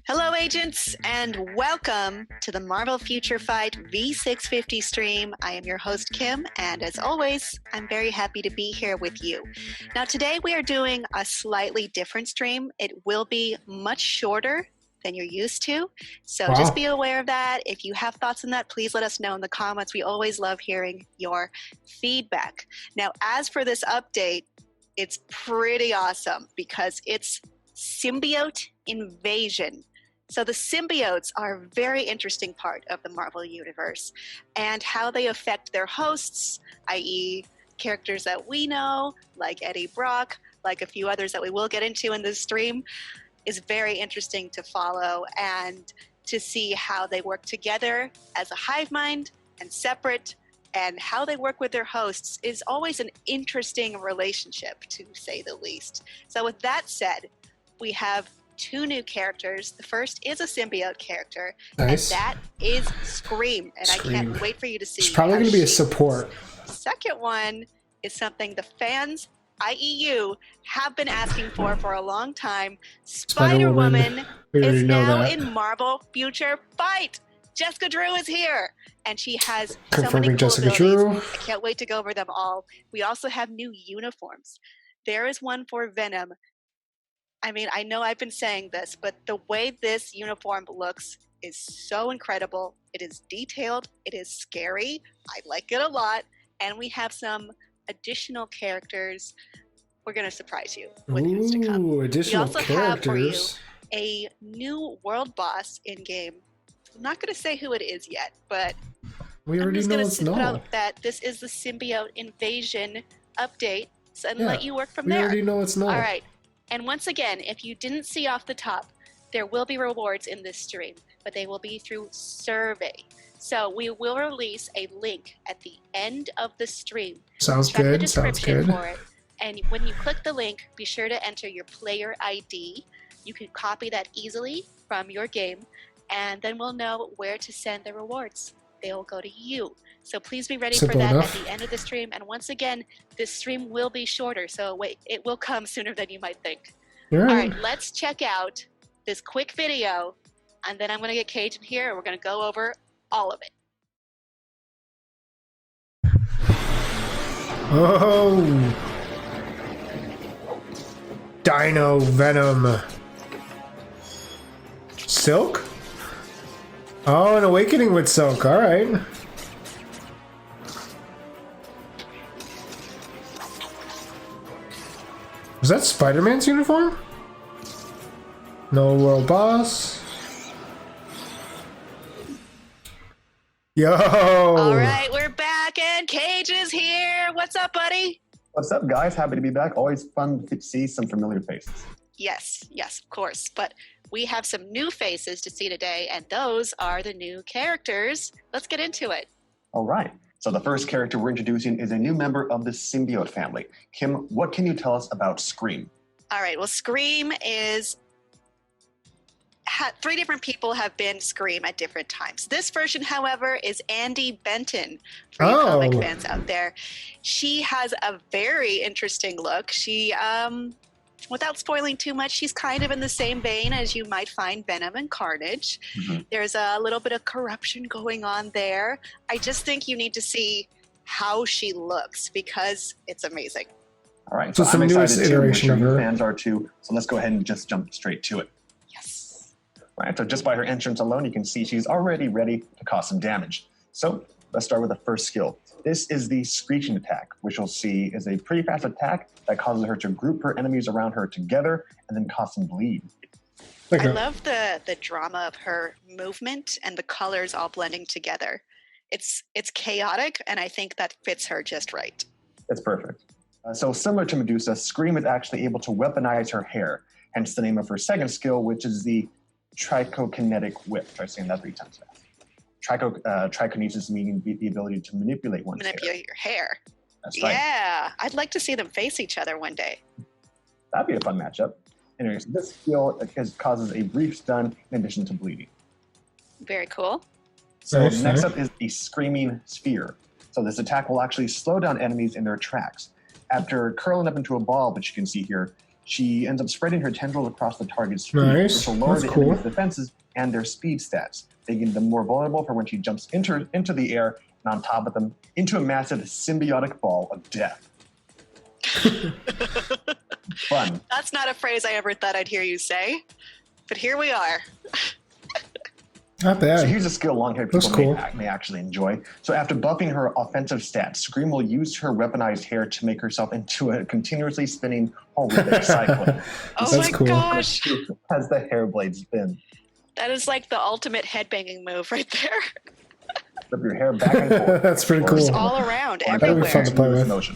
Hello, agents, and welcome to the Marvel Future Fight v650 stream. I am your host, Kim, and as always, I'm very happy to be here with you. Now, today we are doing a slightly different stream. It will be much shorter than you're used to, so just be aware of that. If you have thoughts on that, please let us know in the comments. We always love hearing your feedback. Now, as for this update, it's pretty awesome because it's symbiote invasion. So the symbiotes are a very interesting part of the Marvel Universe, and how they affect their hosts, i.e. characters that we know, like Eddie Brock, like a few others that we will get into in this stream, is very interesting to follow and to see how they work together as a hive mind and separate, and how they work with their hosts is always an interesting relationship, to say the least. So with that said, we have two new characters. The first is a symbiote character, nice. And that is Scream, and Scream. I can't wait for you to see. It's probably going to be a support. The second one is something the fans, i.e. you, have been asking for a long time. Spider-Woman is now in Marvel Future Fight. Jessica Drew is here, and she has so many cool Jessica abilities. Drew. I can't wait to go over them all. We also have new uniforms. There is one for Venom. I mean, I know I've been saying this, but the way this uniform looks is so incredible. It is detailed. It is scary. I like it a lot. And we have some additional characters. We're going to surprise you with who's to come. Additional we also characters. have for you a new world boss in-game. I'm not going to say who it is yet, but we already know it's put out that this is the symbiote invasion update, and let you work from there. We already know it's Knull. All right. And once again, if you didn't see off the top, there will be rewards in this stream, but they will be through survey. So we will release a link at the end of the stream. Sounds Check good. the description Sounds good. for it. And when you click the link, be sure to enter your player ID. You can copy that easily from your game, and then we'll know where to send the rewards. They will go to you. So please be ready for that at the end of the stream. And once again, this stream will be shorter, so wait, it will come sooner than you might think. All right, let's check out this quick video, and then I'm going to get Cage in here, and we're going to go over all of it. Oh! Dino Venom. Silk? Oh, an awakening with Silk. All right. Was that Spider-Man's uniform? No world boss. Yo! All right, we're back, and Cage is here. What's up, buddy? What's up, guys? Happy to be back. Always fun to see some familiar faces. Yes, of course. But we have some new faces to see today, and those are the new characters. Let's get into it. All right. So the first character we're introducing is a new member of the symbiote family. Kim, what can you tell us about Scream? All right. Well, Scream is... three different people have been Scream at different times. This version, however, is Andy Benton, for you comic fans out there. She has a very interesting look. She... without spoiling too much, she's kind of in the same vein as you might find Venom and Carnage. Mm-hmm. There's a little bit of corruption going on there. I just think you need to see how she looks because it's amazing. All right, so I'm excited too. I'm sure you fans are too. So let's go ahead and just jump straight to it. Yes. All right, so just by her entrance alone, you can see she's already ready to cause some damage. So let's start with the first skill. This is the Screeching attack, which you'll see is a pretty fast attack that causes her to group her enemies around her together and then cause them bleed. I love the drama of her movement and the colors all blending together. It's chaotic, and I think that fits her just right. That's perfect. So similar to Medusa, Scream is actually able to weaponize her hair, hence the name of her second skill, which is the Trichokinetic Whip. Try saying that 3 times fast. Trichokinesis meaning the ability to manipulate one's hair. Manipulate your hair. That's right. Yeah, I'd like to see them face each other one day. That'd be a fun matchup. Anyways, this skill causes a brief stun in addition to bleeding. Very cool. So next up is the Screaming Sphere. So this attack will actually slow down enemies in their tracks. After curling up into a ball, which you can see here, She ends up spreading her tendrils across the target's feet, Nice. which will lower That's the cool. enemy's defenses and their speed stats, making them more vulnerable for when she jumps into the air and on top of them into a massive symbiotic ball of death. Fun. That's not a phrase I ever thought I'd hear you say, but here we are. Not bad. So here's a skill long-haired That's people cool. may actually enjoy. So after buffing her offensive stats, Scream will use her weaponized hair to make herself into a continuously spinning horrific cyclone. Oh That's my cool. gosh. As the hair blades spin. That is like the ultimate headbanging move right there. Flip your hair back and forth. That's pretty Or cool. All around, That'll be fun everywhere. to play with. Motion.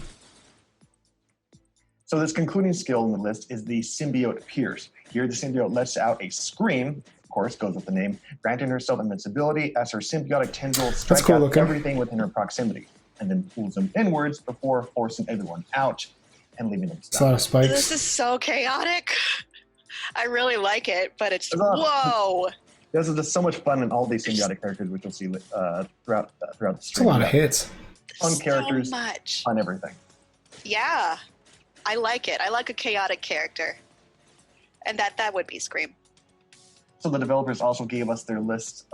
So this concluding skill in the list is the Symbiote Pierce. Here the symbiote lets out a scream, of course, goes with the name, granting herself invincibility as her symbiotic tendrils strike cool out looking. everything within her proximity, and then pulls them inwards before forcing everyone out and leaving them It's a lot stuck. of This spikes. is so chaotic. I really like it, but it's It's awesome. whoa. This is just so much fun in all these symbiotic characters, which you'll see throughout the It's a stream. lot of hits. Fun characters. So much. On everything. Yeah. I like it. I like a chaotic character. And that would be Scream. So the developers also gave us their list.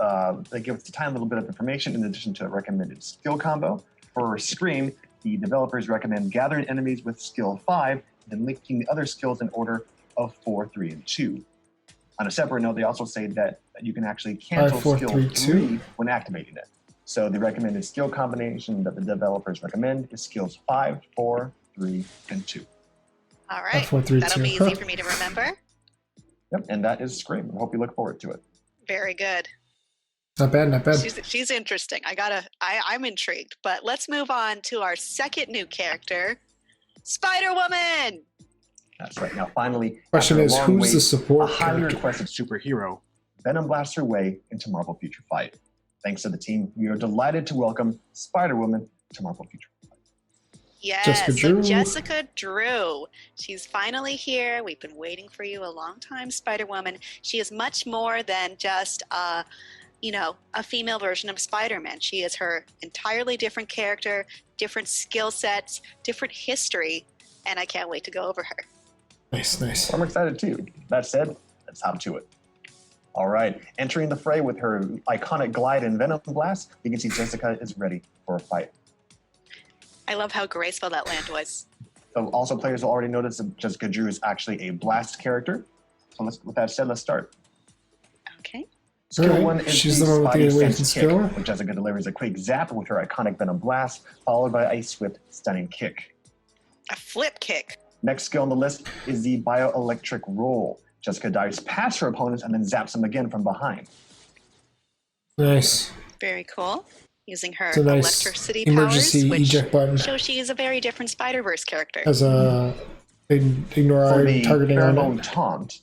They gave us a tiny little bit of information in addition to a recommended skill combo. For Scream, the developers recommend gathering enemies with skill 5, then linking the other skills in order of 4, 3, and 2. On a separate note, they also say that you can actually cancel 5, 4, skill 3, 3 when activating it. So the recommended skill combination that the developers recommend is skills 5, 4, 3, and 2. All right. 4, 3, That'll 2. be easy for me to remember. Yep, and that is Scream. I hope you look forward to it. Very good. Not bad, not bad. She's interesting. I'm intrigued. But let's move on to our second new character, Spider-Woman. That's right. Now, finally, Question after a is, long who's the wait, support a highly character? requested superhero, Venom blasts her way into Marvel Future Fight. Thanks to the team, we are delighted to welcome Spider-Woman to Marvel Future Fight. Yes, Jessica so Drew. Jessica Drew. She's finally here. We've been waiting for you a long time, Spider-Woman. She is much more than just a female version of Spider-Man. She is her entirely different character, different skill sets, different history, and I can't wait to go over her. Nice, nice. I'm excited too. That said, let's hop to it. All right, entering the fray with her iconic glide and Venom blast, you can see Jessica is ready for a fight. I love how graceful that land was. So also players will already notice that Jessica Drew is actually a blast character. So with that said, let's start. Okay. Skill Alright, 1 is she's the the one with the Spidey awakened Sense skill. kick, where Jessica delivers a quick zap with her iconic Venom blast, followed by a swift stunning kick. A flip kick. Next skill on the list is the bioelectric roll. Jessica dives past her opponents and then zaps them again from behind. Nice. Very cool. Using her It's a nice electricity emergency powers, which eject button. shows she is a very different Spider-Verse character. As a ignore For our the targeting on pheromone it. taunt,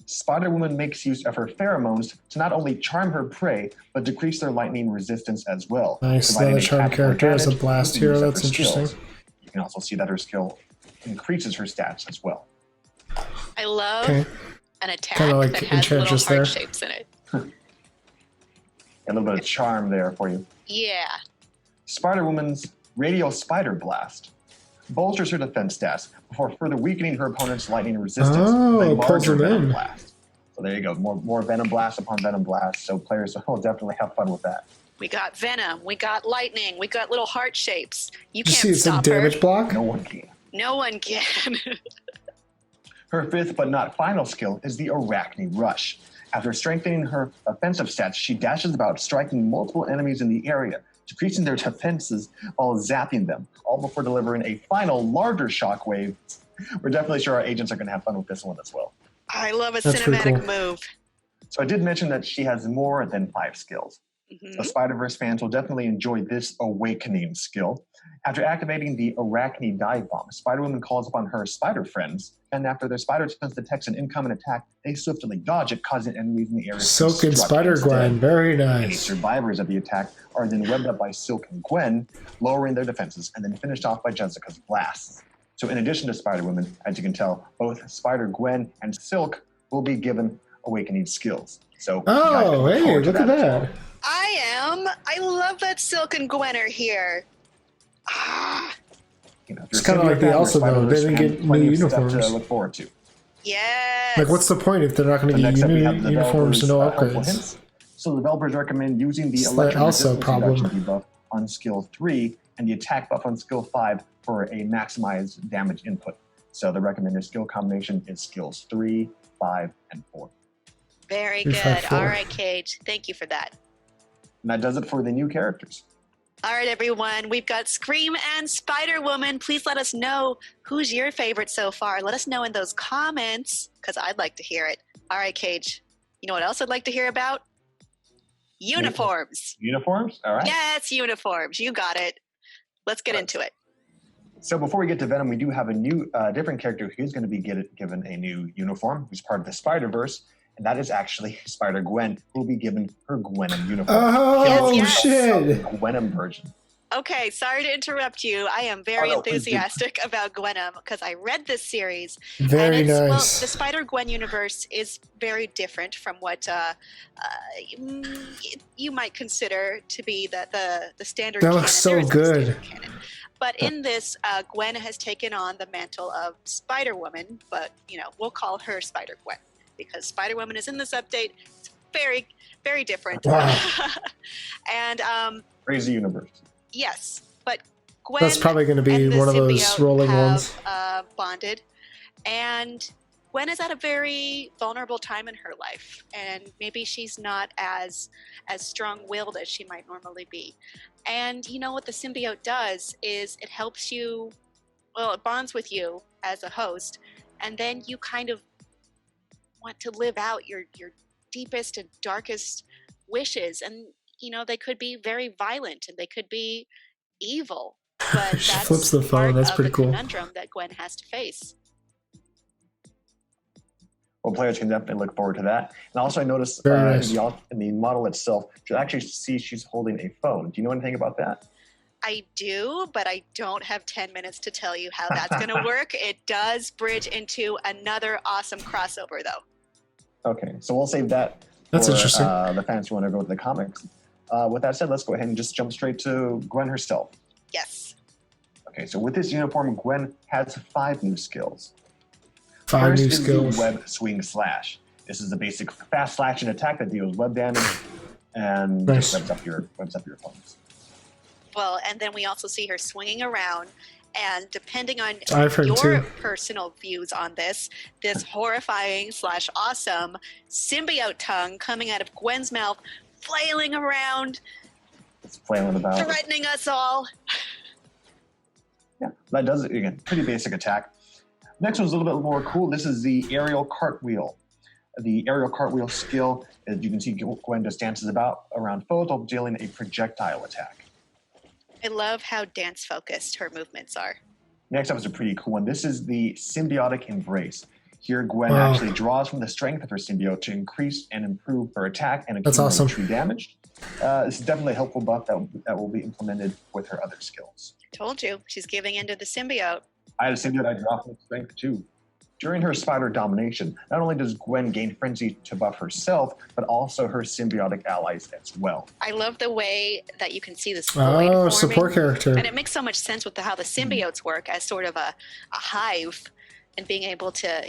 Spider-Woman makes use of her pheromones to not only charm her prey, but decrease their lightning resistance as well. Nice. providing Another a charm tactical character as a advantage blast with the use hero. of That's her skills. interesting. You can also see that her skill increases her stats as well. I love Okay. an attack Kinda like that has little Enchantress heart there. shapes in it. A little bit of charm there for you. Yeah. Spider-Woman's Radial Spider Blast bolsters her defense stats before further weakening her opponent's lightning resistance Oh, with a pulls larger them Venom in. Blast. So there you go, more Venom Blast upon Venom Blast. So players will definitely have fun with that. We got Venom. We got lightning. We got little heart shapes. You Did you see can't it's a stop her. damage block? No one can. No one can. Her fifth but not final skill is the Arachne Rush. After strengthening her offensive stats, she dashes about, striking multiple enemies in the area, decreasing their defenses while zapping them, all before delivering a final larger shockwave. We're definitely sure our agents are going to have fun with this one as well. I love a That's pretty cinematic cool. move. So I did mention that she has more than 5 skills. Mhm. So Spider-Verse fans will definitely enjoy this Awakening skill. After activating the Arachne Dive Bomb, Spider-Woman calls upon her spider friends, and after their spider sense detects an incoming attack, they swiftly dodge it, causing enemies in the area to Silk and struck Spider instead. Gwen. Very Any nice. survivors of the attack are then webbed up by Silk and Gwen, lowering their defenses, and then finished off by Jessica's blasts. So in addition to Spider-Woman, as you can tell, both Spider-Gwen and Silk will be given Awakening skills. So you guys can Oh, look hey, forward to look at as well. that. I love that Silk and Gwen are here. Ah, You know, if It's you're kinda like the Symbiote fan or Elsa, though. They Spider-Verse didn't fan, get plenty new of stuff uniforms. to look forward to. Yes. Like, what's the point if they're not going So to next get up, we have the uniforms and no developers' helpful upgrades? hints. So the developers recommend using the Is that also a electro-resistance problem? reduction debuff on skill 3 and the attack buff on skill 5 for a maximized damage input. So the recommended skill combination is skills 3, 5, and 4. Very 3, good. 5, 4. All right, Cage. Thank you for that. And that does it for the new characters. All right, everyone. We've got Scream and Spider-Woman. Please let us know who's your favorite so far. Let us know in those comments, because I'd like to hear it. All right, Cage. You know what else I'd like to hear about? Uniforms. Uniforms? All right. Yes, uniforms. You got it. Let's get into it. So before we get to Venom, we do have a new, different character who's going to be given a new uniform, who's part of the Spider-Verse, and that is actually Spider-Gwen, who will be given her Gwenom uniform. Oh, Yes. shit. Gwenom version. Okay, sorry to interrupt you. I am very no, please do. enthusiastic about Gwenom because I read this series. Very and nice. Well, the Spider-Gwen universe is very different from what you might consider to be the standard That canon. looks so There is no good. standard canon. But in this, Gwen has taken on the mantle of Spider-Woman, but, we'll call her Spider-Gwen because Spider-Woman is in this update. It's very, very different. Wow. And Crazy universe. yes, but Gwen That's probably going to be and the one of those symbiote rolling have, ones. Bonded, and Gwen is at a very vulnerable time in her life, and maybe she's not as strong-willed as she might normally be. And what the symbiote does is it helps you, well, it bonds with you as a host, and then you kind of want to live out your deepest and darkest wishes, and they could be very violent and they could be evil, but She that's flips the phone. part That's of pretty the cool. conundrum that Gwen has to face. Well, players can definitely look forward to that. And also, I noticed Very nice. in the model itself, you actually see she's holding a phone. Do you know anything about that? I do, but I don't have 10 minutes to tell you how that's going to work. It does bridge into another awesome crossover, though. Okay, so we'll save that That's for interesting. the fans who want to go to the comics. With that said, let's go ahead and just jump straight to Gwen herself. Yes. Okay, so with this uniform, Gwen has 5 new skills. 5 First new is skills. the web swing slash. This is the basic fast slashing attack that deals web damage and Nice. just webs up your opponents. Well, and then we also see her swinging around, and depending on I've heard your too. personal views on this horrifying / awesome symbiote tongue coming out of Gwen's mouth, flailing around, It's flailing about. threatening us all. Yeah, that does it again. Pretty basic attack. Next one's a little bit more cool. This is the aerial cartwheel. The aerial cartwheel skill, as you can see, Gwen just dances about around foes while dealing a projectile attack. I love how dance-focused her movements are. Next up is a pretty cool one. This is the symbiotic embrace. Here, Gwen Wow. actually draws from the strength of her symbiote to increase and improve her attack and That's accumulate awesome. true damage. This is definitely a helpful buff that will be implemented with her other skills. Told you, she's giving into the symbiote. I had a symbiote I draw from strength too. During her spider domination, not only does Gwen gain frenzy to buff herself, but also her symbiotic allies as well. I love the way that you can see this void Oh, forming. support character. And it makes so much sense with how the symbiotes work as sort of a hive, and being able to,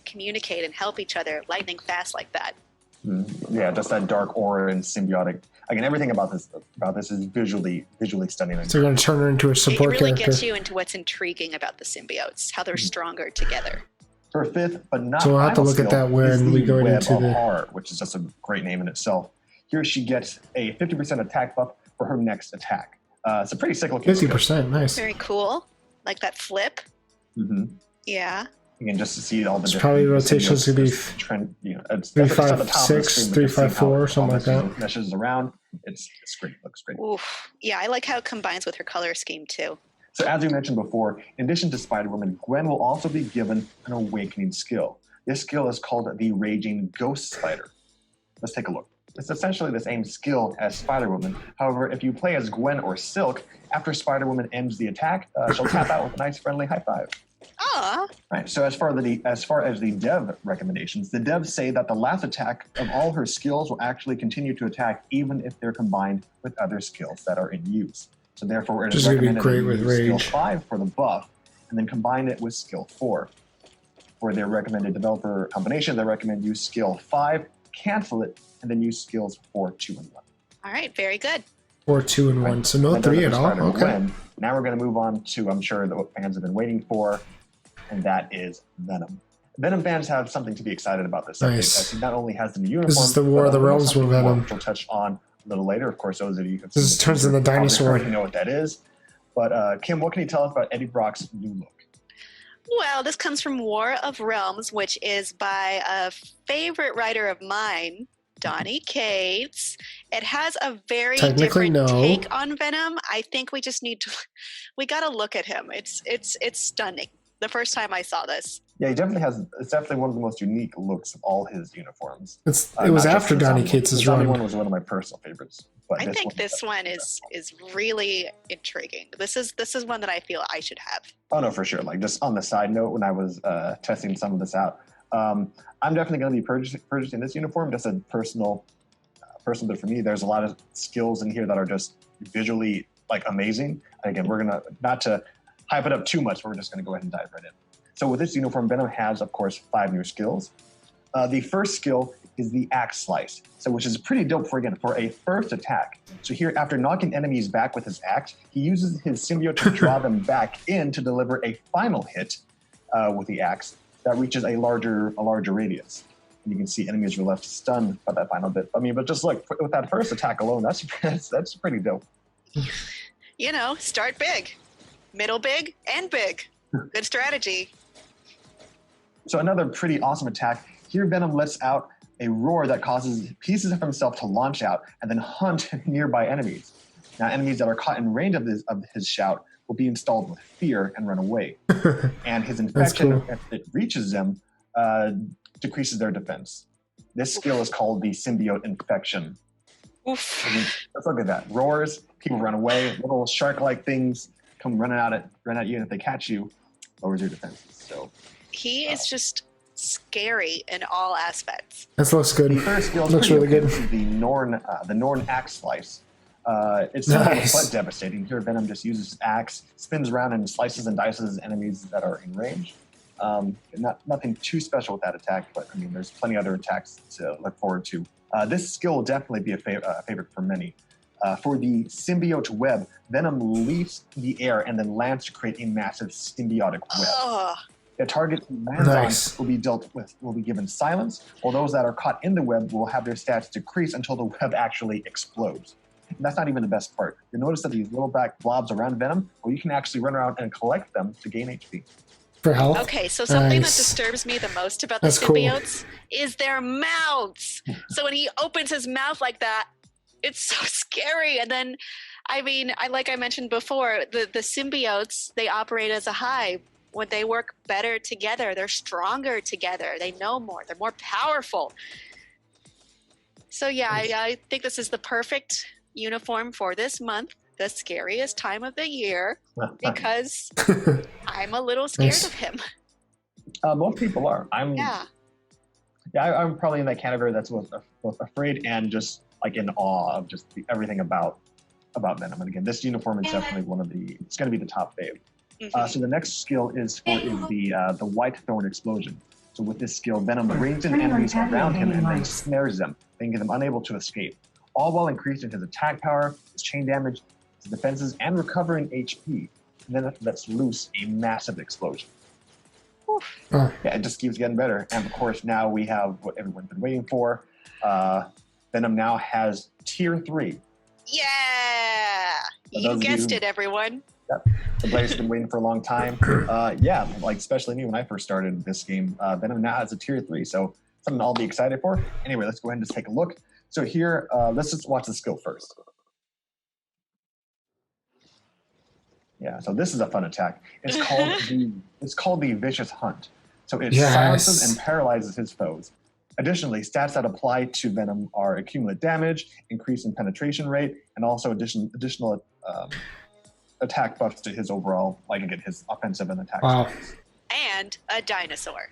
communicate and help each other lightning fast like that. Yeah, just that dark aura and symbiotic. Again, everything about this is visually stunning. So you're going to turn her into a It support really character. gets you into what's intriguing about the symbiotes, how they're stronger together. Her fifth, but not So we'll have to final look at skill that when is the we go Web into of the- Horror, which is just a great name in itself. Here she gets a 50% attack buff for her next attack. It's a pretty cyclical 50%, nice. Very cool. Like that flip. Mm-hmm. Yeah. Again, just to see all the It's different probably rotations could be trend. It's 3, definitely at the 5, top of the 6, screen, but 3, just seeing 5, how 4, it something like all that. meshes around. It's great. Looks great. Oof. Yeah, I like how it combines with her color scheme too. So as we mentioned before, in addition to Spider-Woman, Gwen will also be given an awakening skill. This skill is called the Raging Ghost Spider. Let's take a look. It's essentially the same skill as Spider-Woman. However, if you play as Gwen or Silk, after Spider-Woman ends the attack, she'll tap out with a nice friendly high five. Aw. Right. So as far as the dev recommendations, the devs say that the last attack of all her skills will actually continue to attack even if they're combined with other skills that are in use. So therefore, it Which is is gonna be recommended great to with use skill Rage. 5 for the buff, and then combine it with skill 4. For their recommended developer combination, they recommend use skill 5, cancel it, and then use skills 4, 2, and 1. All right, very good. 4, 2, and 1. So no That does 3 it at for all. Spider Okay. Gwen. Now we're going to move on to, I'm sure, what fans have been waiting for, and that is Venom. Venom fans have something to be excited about this update. Nice. As he not only has the new uniform, This is the War of the Realms with Venom. which we'll touch on a little later. Of course, those of you who have This seen turns into dinosaur. already know what that is. But Kim, what can you tell us about Eddie Brock's new look? Well, this comes from War of Realms, which is by a favorite writer of mine, Donny Cates. It has a very Technically, different no. take on Venom. I think we just need to, we got to look at him. It's stunning. The first time I saw this. Yeah, he definitely has. It's definitely one of the most unique looks of all his uniforms. It was Not just after the Donny zombie one. Cates' The zombie run. one was one of my personal favorites. But I think this definitely one is really intriguing. This is one that I feel I should have. Oh no, for sure. Like just on the side note, when I was testing some of this out, I'm definitely going to be purchasing this uniform. Just a personal bit for me. There's a lot of skills in here that are just visually like amazing. And again, we're gonna not to hype it up too much, but we're just going to go ahead and dive right in. So with this uniform, Venom has, of course, 5 new skills. The first skill is the Axe Slice, so which is pretty dope for a first attack. So here, after knocking enemies back with his axe, he uses his symbiote to draw them back in to deliver a final hit with the axe that reaches a larger radius. And you can see enemies are left stunned by that final bit. I mean, but just look, with that first attack alone, that's pretty dope. You know, start big, middle big, and big. Good strategy. So another pretty awesome attack. Here Venom lets out a roar that causes pieces of himself to launch out and then hunt nearby enemies. Now enemies that are caught in range of his shout will be installed with fear and run away. And his infection, cool. if it reaches them, decreases their defense. This skill is called the Symbiote Infection. Oof. I mean, let's look at that. Roars, people run away, little shark-like things come run at you, and if they catch you, lowers your defenses. So He is just scary in all aspects. This looks good. the third skill is Looks pretty really okay. good. This is the Norn Axe Slice. It's simple Nice. but devastating. Here, Venom just uses his axe, spins around, and slices and dices enemies that are in range. Nothing too special with that attack, but I mean, there's plenty other attacks to look forward to. This skill will definitely be a favorite for many. For the symbiote web, Venom leaps the air and then lands to create a massive symbiotic web. Ugh. The target he lands Nice. on will be given silence, while those that are caught in the web will have their stats decrease until the web actually explodes. And that's not even the best part. You'll notice that these little black blobs around Venom, well, you can actually run around and collect them to gain HP. For health. Okay, so something Nice. that disturbs me the most about the That's cool. symbiotes is their mouths. So when he opens his mouth like that, it's so scary. And then, I mean, like I mentioned before, the symbiotes, they operate as a hive. When they work better together, they're stronger together. They know more. They're more powerful. So yeah, I think this is the perfect uniform for this month, the scariest time of the year, because I'm a little scared Nice. of him. Most people are. I'm probably in that category that's both afraid and just like in awe of just everything about Venom. And again, this uniform is definitely it's going to be the top fave. Mhm. So the next skill is the White Thorn Explosion. So with this skill, Venom brings in enemies around him and then snares them, making them unable to escape, all while increasing his attack power, his chain damage, his defenses, and recovering HP. And then that lets loose a massive explosion. Oh. Yeah, it just keeps getting better. And of course, now we have what everyone's been waiting for. Venom now has Tier 3. Yeah, For you those of guessed you- it, everyone. The players have been waiting for a long time. Yeah, like especially me when I first started this game. Venom now has a Tier 3, so something I'll be excited for. Anyway, let's go ahead and just take a look. So here, let's just watch the skill first. Yeah, so this is a fun attack. It's called the Vicious Hunt. So it Yes. silences and paralyzes his foes. Additionally, stats that apply to Venom are accumulate damage, increase in penetration rate, and also additional attack buffs to his overall, like again, his offensive and attack. Wow. stats. And a dinosaur.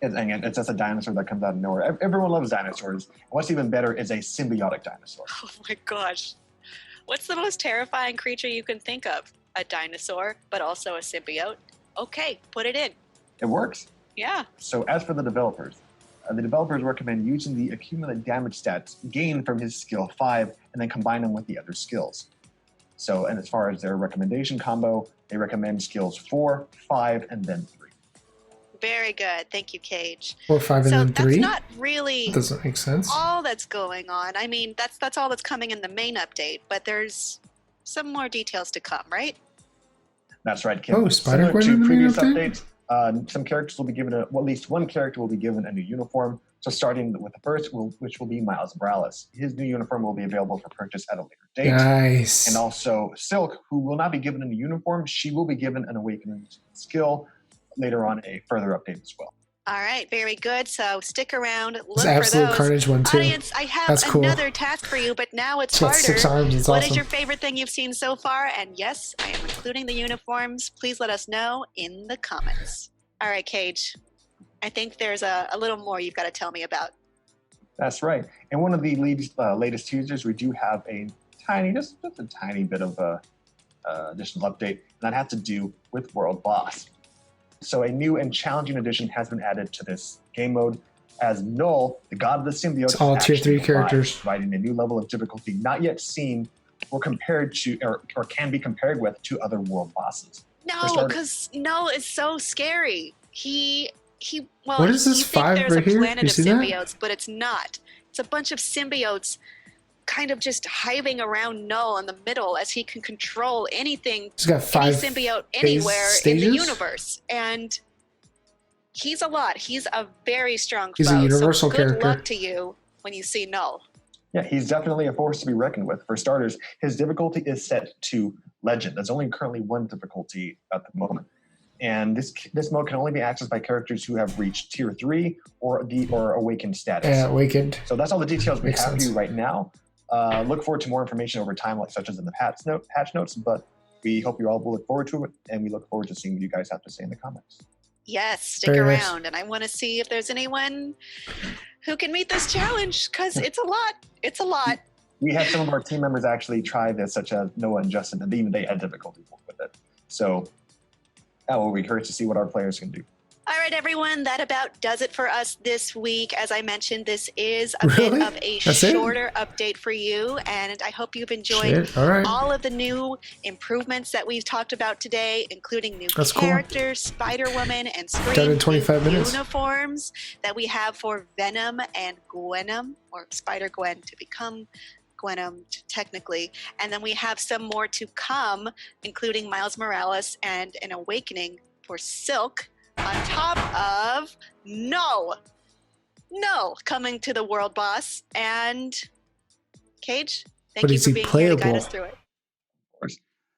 And again, it's just a dinosaur that comes out of nowhere. Everyone loves dinosaurs. And what's even better is a symbiotic dinosaur. Oh my gosh. What's the most terrifying creature you can think of? A dinosaur, but also a symbiote? Okay, put it in. It works. Yeah. So as for the developers recommend using the accumulate damage stats gained from his skill 5 and then combine them with the other skills. So, and as far as their recommendation combo, they recommend skills 4, 5, and then 3. Very good. Thank you, Cage. 4, 5, and then 3? That's not really That doesn't make sense. all that's going on. I mean, that's all that's coming in the main update, but there's some more details to come, right? That's right, Kim. Oh, Spider-Gwen in to the main previous update? updates, some characters will be given at least one character will be given a new uniform. So starting with the first, which will be Miles Morales. His new uniform will be available for purchase at a later date. Nice. And also Silk, who will not be given a new uniform, she will be given an awakening skill later on, a further update as well. All right, very good. So stick around, look It's for absolute those. Carnage one too. Audience, I have That's cool. another task for you, but now it's It's got harder. 6 arms. It's What awesome. is your favorite thing you've seen so far? And yes, I am including the uniforms. Please let us know in the comments. All right, Cage. I think there's a little more you've got to tell me about. That's right. And one of the latest teasers, we do have a tiny, just a tiny bit of a additional update, and that has to do with World Boss. So a new and challenging addition has been added to this game mode, as Knull, the god of the symbiotes, It's all tier 3 characters, providing a new level of difficulty not yet seen or compared to, or can be compared with, to other world bosses. No, because Knull is so scary. Well, What is this you think 5 there's right a here? planet You of see that? symbiotes, but it's not. It's a bunch of symbiotes kind of just hiving around Knull in the middle as he can control anything, He's got 5 any symbiote anywhere stages? in the universe. And he's a lot. He's a very strong He's a foe. universal so good character. luck to you when you see Knull. Yeah, he's definitely a force to be reckoned with. For starters, his difficulty is set to Legend. There's only currently one difficulty at the moment. And this mode can only be accessed by characters who have reached tier 3 or awakened status. Yeah, awakened. So that's all the details we Makes have for sense. you right now. Look forward to more information over time, such as in the patch notes, but we hope you all will look forward to it, and we look forward to seeing what you guys have to say in the comments. Yes, stick Very nice. around. And I want to see if there's anyone who can meet this challenge, because it's a lot. It's a lot. We had some of our team members actually try this, such as Noah and Justin, and even they had difficulty with it. So that will be encouraged to see what our players can do. All right, everyone, that about does it for us this week. As I mentioned, this is a Really? bit of a That's it? shorter update for you, and I hope you've enjoyed Shit. All right. all of the new improvements that we've talked about today, including new That's cool. characters, Spider-Woman, and Scream, Done in 25 new minutes. uniforms that we have for Venom and Gwenom, or Spider-Gwen to become Gwenom technically. And then we have some more to come, including Miles Morales and an awakening for Silk, on top of Knull coming to the World Boss. And Cage, thank But you is for he being here to guide playable? us through it.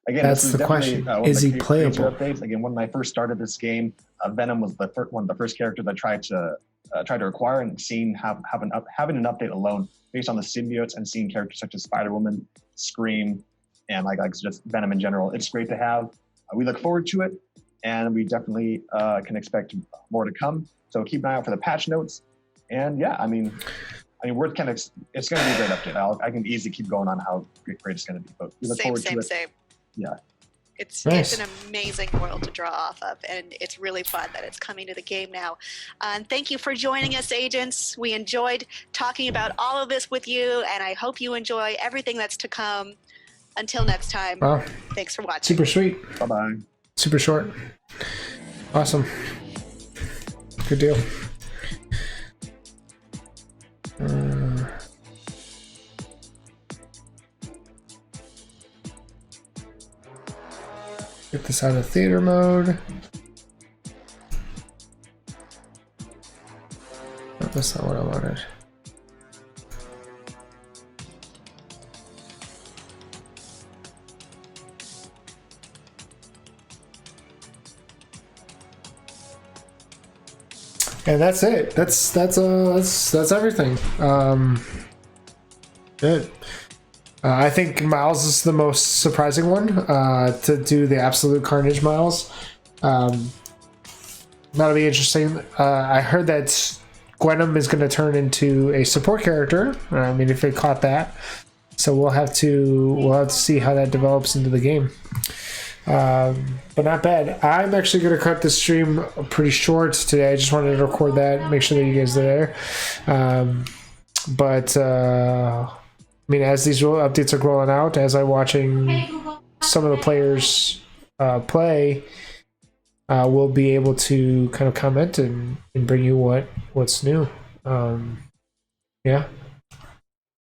Again, That's this the definitely, question. one of Is the he feature playable? Updates. Again, when I first started this game, Venom was one of the first characters I tried to acquire, and having an update alone based on the symbiotes and seeing characters such as Spider-Woman, Scream, and like just Venom in general. It's great to have. We look forward to it, and we definitely can expect more to come. So keep an eye out for the patch notes. And yeah, I mean, we're it's going to be a great update. I can easily keep going on how great it's going to be, but we look forward to it. Same. Yeah. It's Nice. an amazing world to draw off of, and it's really fun that it's coming to the game now. And thank you for joining us, agents. We enjoyed talking about all of this with you, and I hope you enjoy everything that's to come. Until next time, Wow. thanks for watching. Super sweet. Bye-bye. Super short. Awesome. Good deal. Get this out of theater mode. Oh, that's not what I wanted. And that's it. That's everything. Good. I think Miles is the most surprising one to do the absolute Carnage Miles. That'll be interesting. I heard that Gwenom is going to turn into a support character. I mean, if they caught that, so we'll have to see how that develops into the game. But not bad. I'm actually going to cut the stream pretty short today. I just wanted to record that, make sure that you guys are there. But I mean, as these updates are rolling out, as I'm watching some of the players play, we'll be able to kind of comment and bring you what's new. Yeah.